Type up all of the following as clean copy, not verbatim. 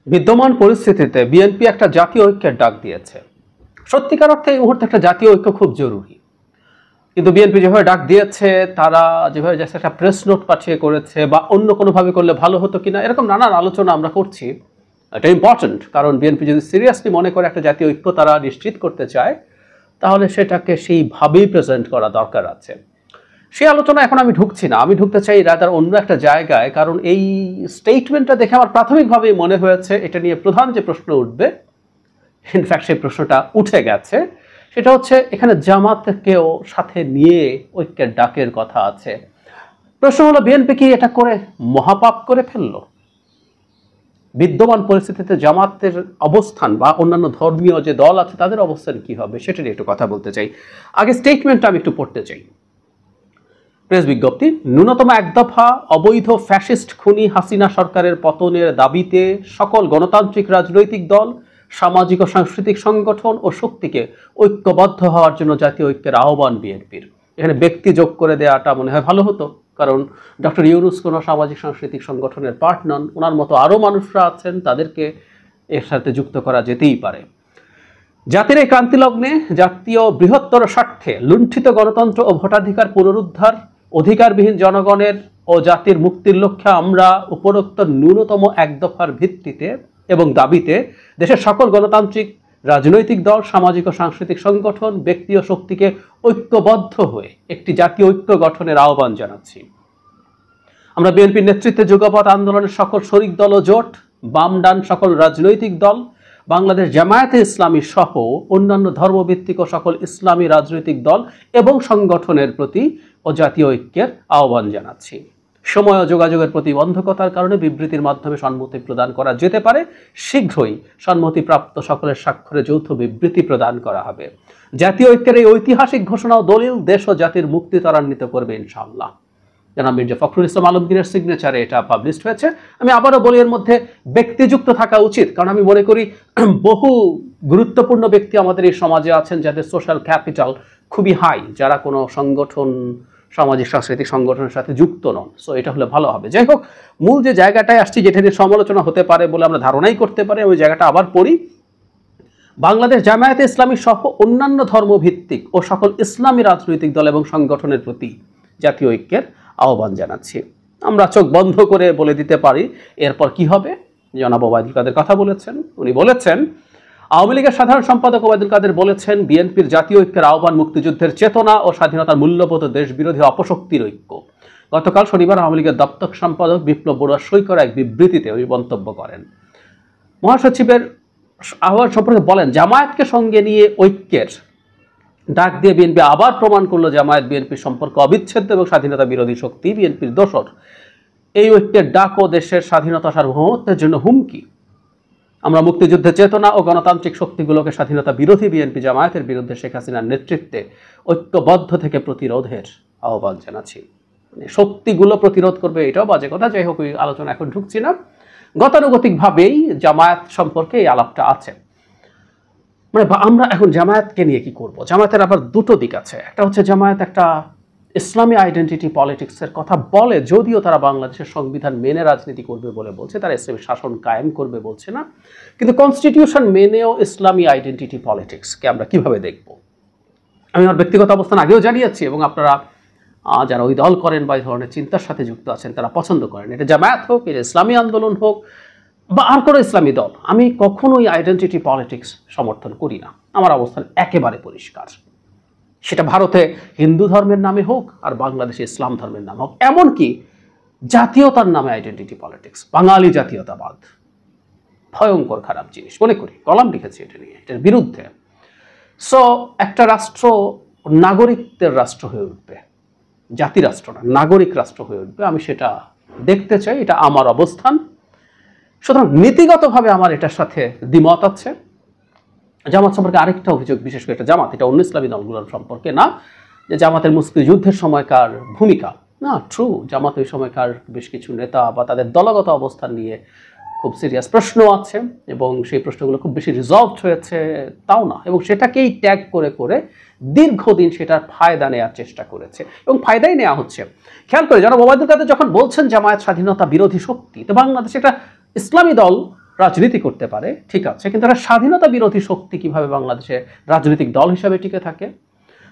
বিদ্যমান পরিস্থিতিতে বিএনপি একটা জাতীয় ঐক্যের ডাক দিয়েছে। সত্যিকার অর্থে এই মুহূর্তে একটা জাতীয় ঐক্য খুব জরুরি, কিন্তু বিএনপি যেভাবে ডাক দিয়েছে, তারা যেভাবে জাস্ট একটা প্রেস নোট পাঠিয়ে করেছে বা অন্য কোনোভাবে করলে ভালো হতো কিনা, এরকম নানান আলোচনা আমরা করছি। এটা ইম্পর্টেন্ট, কারণ বিএনপি যদি সিরিয়াসলি মনে করে একটা জাতীয় ঐক্য তারা নিশ্চিত করতে চায়, তাহলে সেটাকে সেইভাবেই প্রেজেন্ট করা দরকার আছে। সেই আলোচনা এখন আমি ঢুকছি না, আমি ঢুকতে চাই রাদার অন্য একটা জায়গায়। কারণ এই স্টেটমেন্টটা দেখে আমার প্রাথমিকভাবেই মনে হয়েছে এটা নিয়ে প্রধান যে প্রশ্ন উঠবে, ইনফ্যাক্ট সেই প্রশ্নটা উঠে গেছে, সেটা হচ্ছে এখানে জামাতকেও সাথে নিয়ে ঐক্যের ডাকের কথা আছে। প্রশ্ন হলো, বিএনপি কি এটা করে মহাপাপ করে ফেললো? বিদ্যমান পরিস্থিতিতে জামাতের অবস্থান বা অন্যান্য ধর্মীয় যে দল আছে তাদের অবস্থান কি হবে সেটা নিয়ে একটু কথা বলতে চাই। আগে স্টেটমেন্টটা আমি একটু পড়তে চাই। প্রেস বিজ্ঞপ্তি: ন্যূনতম এক দফা অবৈধ ফ্যাসিস্ট খুনি হাসিনা সরকারের পতনের দাবিতে সকল গণতান্ত্রিক রাজনৈতিক দল, সামাজিক ও সাংস্কৃতিক সংগঠন ও শক্তিকে ঐক্যবদ্ধ হওয়ার জন্য জাতীয় ঐক্যের আহ্বান বিএনপির। এখানে ব্যক্তি যোগ করে দেওয়াটা মনে হয় ভালো হতো, কারণ ডক্টর ইউনূস কোনো সামাজিক সাংস্কৃতিক সংগঠনের পার্ট নন। ওনার মতো আরও মানুষরা আছেন, তাদেরকে এর সাথে যুক্ত করা যেতেই পারে। জাতির এই ক্রান্তিলগ্নে জাতীয় বৃহত্তর স্বার্থে লুণ্ঠিত গণতন্ত্র ও ভোটাধিকার পুনরুদ্ধার, অধিকারবিহীন জনগণের ও জাতির মুক্তির লক্ষ্যে আমরা উপরোক্ত ন্যূনতম এক দফার ভিত্তিতে এবং দাবিতে দেশের সকল গণতান্ত্রিক রাজনৈতিক দল, সামাজিক ও সাংস্কৃতিক সংগঠন, ব্যক্তি ও শক্তিকে ঐক্যবদ্ধ হয়ে একটি জাতীয় ঐক্য গঠনের আহ্বান জানাচ্ছি। আমরা বিএনপির নেতৃত্বে যুগপৎ আন্দোলনের সকল শরিক দল ও জোট, বাম ডান সকল রাজনৈতিক দল, বাংলাদেশ জামায়াতে ইসলামী সহ অন্যান্য ধর্মভিত্তিক ও সকল ইসলামী রাজনৈতিক দল এবং সংগঠনের প্রতি ও জাতীয় ঐক্যের আহ্বান জানাচ্ছি। সময় ও যোগাযোগের প্রতিবন্ধকতার কারণে বিবৃতির মাধ্যমে সম্মতি প্রদান করা যেতে পারে। শীঘ্রই সম্মতিপ্রাপ্ত সকলের স্বাক্ষরে যৌথ বিবৃতি প্রদান করা হবে। জাতীয় ঐক্যের এই ঐতিহাসিক ঘোষণা ও দলিল দেশ ও জাতির মুক্তি ত্বরান্বিত করবে ইনশাআল্লাহ। জনাব মির্জা ফখরুল ইসলাম আলমগীরের সিগনেচারে এটা পাবলিশড হয়েছে। আমি আবারও বলি, এর মধ্যে ব্যক্তিযুক্ত থাকা উচিত, কারণ আমি মনে করি বহু গুরুত্বপূর্ণ ব্যক্তি আমাদের এই সমাজে আছেন যাদের সোশ্যাল ক্যাপিটাল খুবই হাই, যারা কোনো সংগঠন, সামাজিক সাংস্কৃতিক সংগঠনের সাথে যুক্ত নন। সো এটা হলে ভালো হবে। যাই হোক, মূল যে জায়গাটায় আসছি, যেটা নিয়ে সমালোচনা হতে পারে বলে আমরা ধারণাই করতে পারি, ওই জায়গাটা আবার পড়ি। বাংলাদেশ জামায়াতে ইসলামী সহ অন্যান্য ধর্মভিত্তিক ও সকল ইসলামী রাজনৈতিক দল এবং সংগঠনের প্রতি জাতীয় ঐক্যের আহ্বান জানাচ্ছি। আমরা চোখ বন্ধ করে বলে দিতে পারি এরপর কি হবে। জনাব ওবায়দুল কাদের কথা বলেছেন, উনি বলেছেন, আওয়ামী লীগের সাধারণ সম্পাদক ওবায়দুল কাদের বলেছেন, বিএনপির জাতীয় ঐক্যের আহ্বান মুক্তিযুদ্ধের চেতনা ও স্বাধীনতার মূল্যবোধ দেশ বিরোধী অপশক্তির ঐক্য। গতকাল শনিবার আওয়ামী লীগের দপ্তর সম্পাদক বিপ্লব বড়ুয়া সই করা এক বিবৃতিতে উনি মন্তব্য করেন। মহাসচিবের আহ্বান সম্পর্কে বলেন, জামায়াতকে সঙ্গে নিয়ে ঐক্যের ডাক দিয়ে বিএনপি আবার প্রমাণ করলো জামায়াত বিএনপির সম্পর্ক অবিচ্ছেদ্য এবং স্বাধীনতা বিরোধী শক্তি বিএনপির দোসর। এই ঐক্যের ডাক ও দেশের স্বাধীনতা সার্বভৌমত্বের জন্য হুমকি। আমরা মুক্তিযুদ্ধের চেতনা ও গণতান্ত্রিক শক্তিগুলোকে স্বাধীনতা বিরোধী বিএনপি জামায়াতের বিরুদ্ধে শেখ হাসিনার নেতৃত্বে ঐক্যবদ্ধ থেকে প্রতিরোধের আহ্বান জানাচ্ছি। শক্তিগুলো প্রতিরোধ করবে, এটাও বাজে কথা। যাই হোক, ওই আলোচনা এখন ঢুকছি না। গতানুগতিকভাবেই জামায়াত সম্পর্কে এই আলাপটা আছে। মানে আমরা এখন জামায়াতকে নিয়ে কি করব? জামায়াতের আবার দুটো দিক আছে। একটা হচ্ছে জামায়াত একটা ইসলামী আইডেন্টিটি পলিটিক্সের কথা বলে, যদিও তারা বাংলাদেশের সংবিধান মেনে রাজনীতি করবে বলে বলছে, তারা ইসলামী শাসন কায়েম করবে বলছে না, কিন্তু কনস্টিটিউশন মেনেও ইসলামী আইডেন্টিটি পলিটিক্সকে আমরা কিভাবে দেখব? আমি আমার ব্যক্তিগত অবস্থান আগেও জানিয়েছি, এবং আপনারা যারা ওই দল করেন বা এই ধরনের চিন্তার সাথে যুক্ত আছেন তারা পছন্দ করেন। এটা জামায়াত হোক, এটা ইসলামী আন্দোলন হোক বা আর কোনো ইসলামী দল, আমি কখনোই আইডেন্টিটি পলিটিক্স সমর্থন করি না। আমার অবস্থান একেবারে পরিষ্কার। সেটা ভারতে হিন্দু ধর্মের নামে হোক আর বাংলাদেশে ইসলাম ধর্মের নামে হোক, এমনকি জাতীয়তার নামে আইডেন্টিটি পলিটিক্স, বাঙালি জাতীয়তাবাদ ভয়ঙ্কর খারাপ জিনিস মনে করি। কলাম লিখেছি এটা নিয়ে, এটার বিরুদ্ধে। সো একটা রাষ্ট্র নাগরিকদের রাষ্ট্র হয়ে উঠবে, জাতি রাষ্ট্র না, নাগরিক রাষ্ট্র হয়ে উঠবে, আমি সেটা দেখতে চাই। এটা আমার অবস্থান। সুতরাং নীতিগতভাবে আমার এটার সাথে দ্বিমত আছে। জামাত সম্পর্কে আরেকটা অভিযোগ, বিশেষ করে এটা জামাত, এটা অন্য ইসলামী দলগুলোর সম্পর্কে না, যে জামাতের মুক্তিযুদ্ধের সময়কার ভূমিকা না। ট্রু, জামাত ওই সময়কার বেশ কিছু নেতা বা তাদের দলগত অবস্থান নিয়ে খুব সিরিয়াস প্রশ্ন আছে, এবং সেই প্রশ্নগুলো খুব বেশি রিজলভড হয়েছে তাও না, এবং সেটাকেই ট্যাগ করে করে দীর্ঘদিন সেটার ফায়দা নেওয়ার চেষ্টা করেছে, এবং ফায়দাই নেওয়া হচ্ছে। খেয়াল করে জনাব ওবায়দুল কাদের যখন বলছেন জামায়াত স্বাধীনতা বিরোধী শক্তি, তো বাংলাদেশে একটা ইসলামী দল রাজনীতি করতে পারে, ঠিক আছে, কিন্তু একটা স্বাধীনতা বিরোধী শক্তি কিভাবে বাংলাদেশে রাজনৈতিক দল হিসাবে টিকে থাকে?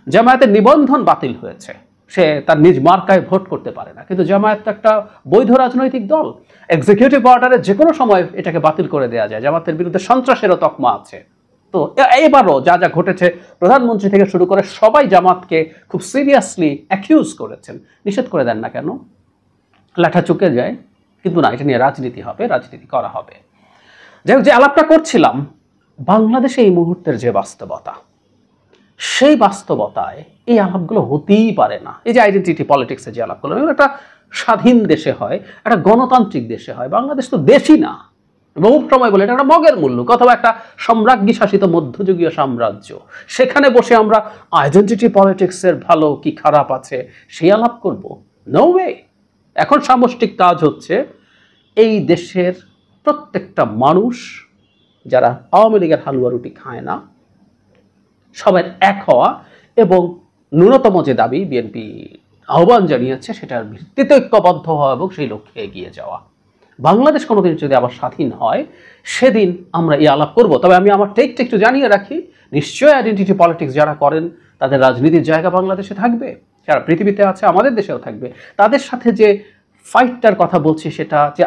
জামায়াতের নিবন্ধন বাতিল হয়েছে, সে তার নিজ মার্কায় ভোট করতে পারে না, কিন্তু জামায়াত তো একটা বৈধ রাজনৈতিক দল। এক্সিকিউটিভ অর্ডারে যে কোনো সময় এটাকে বাতিল করে দেওয়া যায়। জামায়াতের বিরুদ্ধে সন্ত্রাসেরও তকমা আছে। তো এবারও যা যা ঘটেছে, প্রধানমন্ত্রী থেকে শুরু করে সবাই জামাতকে খুব সিরিয়াসলি অ্যাকিউজ করেছেন। নিষেধ করে দেন না কেন? লাঠা চুকে যায়, কিন্তু না, এটা নিয়ে রাজনীতি হবে, রাজনীতি করা হবে। যাই হোক, যে আলাপটা করছিলাম, বাংলাদেশে এই মুহূর্তের যে বাস্তবতা, সেই বাস্তবতায় এই আলাপগুলো হতেই পারে না। এই যে আইডেন্টিটি পলিটিক্সের যে আলাপগুলো, এগুলো একটা স্বাধীন দেশে হয়, একটা গণতান্ত্রিক দেশে হয়। বাংলাদেশ তো দেশই না। বহু সময় বলে এটা একটা মগের মুল্লুক অথবা একটা সম্রাজ্ঞী শাসিত মধ্যযুগীয় সাম্রাজ্য। সেখানে বসে আমরা আইডেন্টিটি পলিটিক্সের ভালো কি খারাপ আছে সেই আলাপ করব? No way. এখন সামষ্টিক কাজ হচ্ছে এই দেশের প্রত্যেকটা মানুষ যারা আওয়ামী লীগের হালুয়া রুটি খায় না, সবাই এক হওয়া এবং ন্যূনতম যে দাবি বিএনপি আহ্বান জানিয়েছে সেটার ভিত্তিতে ঐক্যবদ্ধ হওয়া এবং সেই লক্ষ্যে এগিয়ে যাওয়া। বাংলাদেশ কোনোদিন যদি আবার স্বাধীন হয়, সেদিন আমরা এই আলাপ করব। তবে আমি আমার টেকটা একটু জানিয়ে রাখি, নিশ্চয়ই আইডেন্টিটি পলিটিক্স যারা করেন তাদের রাজনীতির জায়গা বাংলাদেশে থাকবে, সারা পৃথিবীতে আছে, আমাদের দেশেও থাকবে। তাদের সাথে যে ফাইটটার কথা বলছি, সেটা যে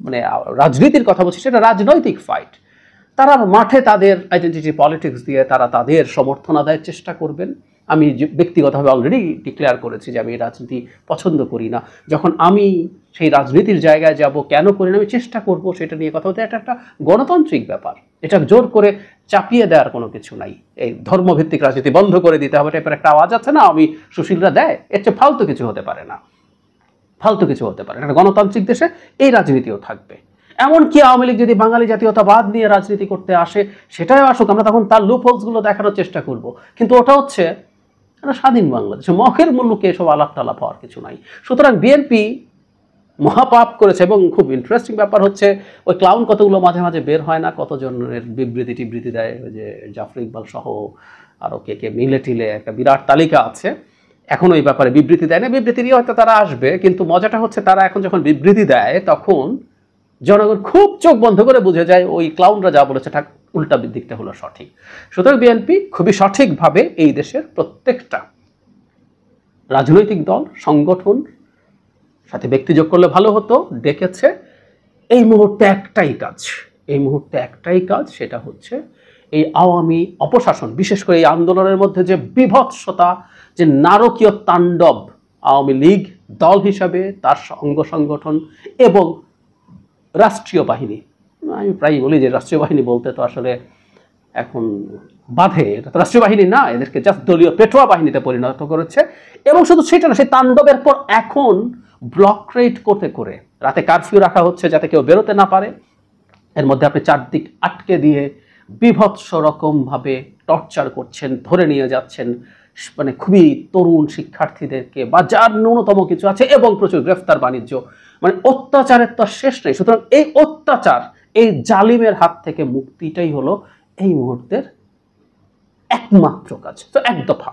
মানে রাজনীতির কথা বলছি, সেটা রাজনৈতিক ফাইট। তারা মাঠে তাদের আইডেন্টিটি পলিটিক্স দিয়ে তারা তাদের সমর্থন আদায়ের চেষ্টা করবেন। আমি ব্যক্তিগতভাবে অলরেডি ডিক্লেয়ার করেছি যে আমি রাজনীতি পছন্দ করি না। যখন আমি সেই রাজনীতির জায়গায় যাব, কেন করি না, আমি চেষ্টা করব সেটা নিয়ে কথা বলতে। এটা একটা গণতান্ত্রিক ব্যাপার, এটা জোর করে চাপিয়ে দেওয়ার কোনো কিছু নাই। এই ধর্মভিত্তিক রাজনীতি বন্ধ করে দিতে হবে টাইপের একটা আওয়াজ আছে না, আমি সুশীলরা দেয়, এর চেয়ে ফালতু কিছু হতে পারে না, ফালতু কিছু হতে পারে না। একটা গণতান্ত্রিক দেশে এই রাজনীতিও থাকবে। এমনকি আওয়ামী লীগ যদি বাঙালি জাতীয়তাবাদ নিয়ে রাজনীতি করতে আসে, সেটাই আসুক, আমরা তখন তার লুপহোলসগুলো দেখানোর চেষ্টা করব। কিন্তু ওটা হচ্ছে একটা স্বাধীন বাংলাদেশে মখের মুল্লুকে এসব আলাপ টালাপ হওয়ার কিছু নাই। সুতরাং বিএনপি মহাপাপ করেছে। এবং খুব ইন্টারেস্টিং ব্যাপার হচ্ছে, ওই ক্লাউন কতগুলো মাঝে মাঝে বের হয় না, কতজনের বিবৃতি টিবৃতি দেয়, ওই যে জাফর ইকবাল সহ আরও কে কে মিলে টিলে একটা বিরাট তালিকা আছে। এখন ওই ব্যাপারে বিবৃতি দেয় না, বিবৃতি দিয়ে হয়তো তারা আসবে, কিন্তু মজাটা হচ্ছে তারা এখন যখন বিবৃতি দেয় তখন জনগণ খুব চোখ বন্ধ করে বুঝে যায় ওই ক্লাউনরা যা বলেছে ঠিক উল্টা দিকটা হলো সঠিক। সুতরাং বিএনপি খুবই সঠিকভাবে এই দেশের প্রত্যেকটা রাজনৈতিক দল সংগঠন, সাথে ব্যক্তি যোগ করলে ভালো হতো, ডেকেছে। এই মুহূর্তে একটাই কাজ, সেটা হচ্ছে এই আওয়ামী অপশাসন, বিশেষ করে এই আন্দোলনের মধ্যে যে বিভৎসতা, যে নারকীয় তাণ্ডব, আওয়ামী লীগ দল হিসাবে, তার অঙ্গ সংগঠন এবং রাষ্ট্রীয় বাহিনী, আমি প্রায়ই বলি যে রাষ্ট্রীয় বাহিনী বলতে তো আসলে এখন বাধে, এটা তো রাষ্ট্রীয় বাহিনী না, এদেরকে জাস্ট দলীয় পেটোয়া বাহিনীতে পরিণত করেছে। এবং শুধু সেটা না, সেই তাণ্ডবের পর এখন ব্লক রেড করতে করে রাতে কারফিউ রাখা হচ্ছে যাতে কেউ বেরোতে না পারে। এর মধ্যে আপনি চারদিক আটকে দিয়ে বিভৎস রকমভাবে টর্চার করছেন, ধরে নিয়ে যাচ্ছেন মানে খুবই তরুণ শিক্ষার্থীদেরকে বা যার ন্যূনতম কিছু আছে, এবং প্রচুর গ্রেফতার বাণিজ্য, মানে অত্যাচারের তো শেষ নেই। সুতরাং এই অত্যাচার, এই জালিমের হাত থেকে মুক্তিটাই হলো এই মুহূর্তের একমাত্র কাজ। তো এক দফা,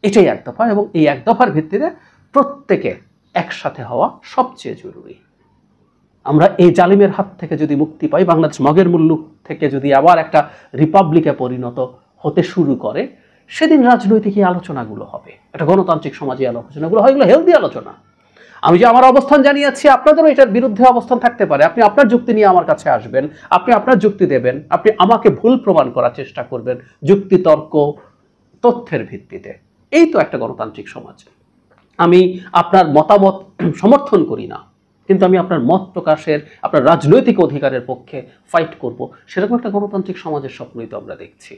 এটাই এক দফা, এবং এই এক দফার ভিত্তিতে প্রত্যেকে একসাথে হওয়া সবচেয়ে জরুরি। আমরা এই জালিমের হাত থেকে যদি মুক্তি পাই, বাংলাদেশ মগের মুল্লুক থেকে যদি আবার একটা রিপাবলিকে পরিণত হতে শুরু করে, সেদিন রাজনৈতিক এই আলোচনাগুলো হবে, একটা গণতান্ত্রিক সমাজে আলোচনাগুলো হয়, এগুলো হেলদি আলোচনা। আমি যে আমার অবস্থান জানিয়েছি, আপনাদেরও এটার বিরুদ্ধে অবস্থান থাকতে পারে। আপনি আপনার যুক্তি নিয়ে আমার কাছে আসবেন, আপনি আপনার যুক্তি দেবেন, আপনি আমাকে ভুল প্রমাণ করার চেষ্টা করবেন যুক্তি, তর্ক, তথ্যের ভিত্তিতে। এই তো একটা গণতান্ত্রিক সমাজ। আমি আপনার মতামত সমর্থন করি না, কিন্তু আমি আপনার মত প্রকাশের, আপনার রাজনৈতিক অধিকারের পক্ষে ফাইট করব। সেরকম একটা গণতান্ত্রিক সমাজের স্বপ্নই তো আমরা দেখছি।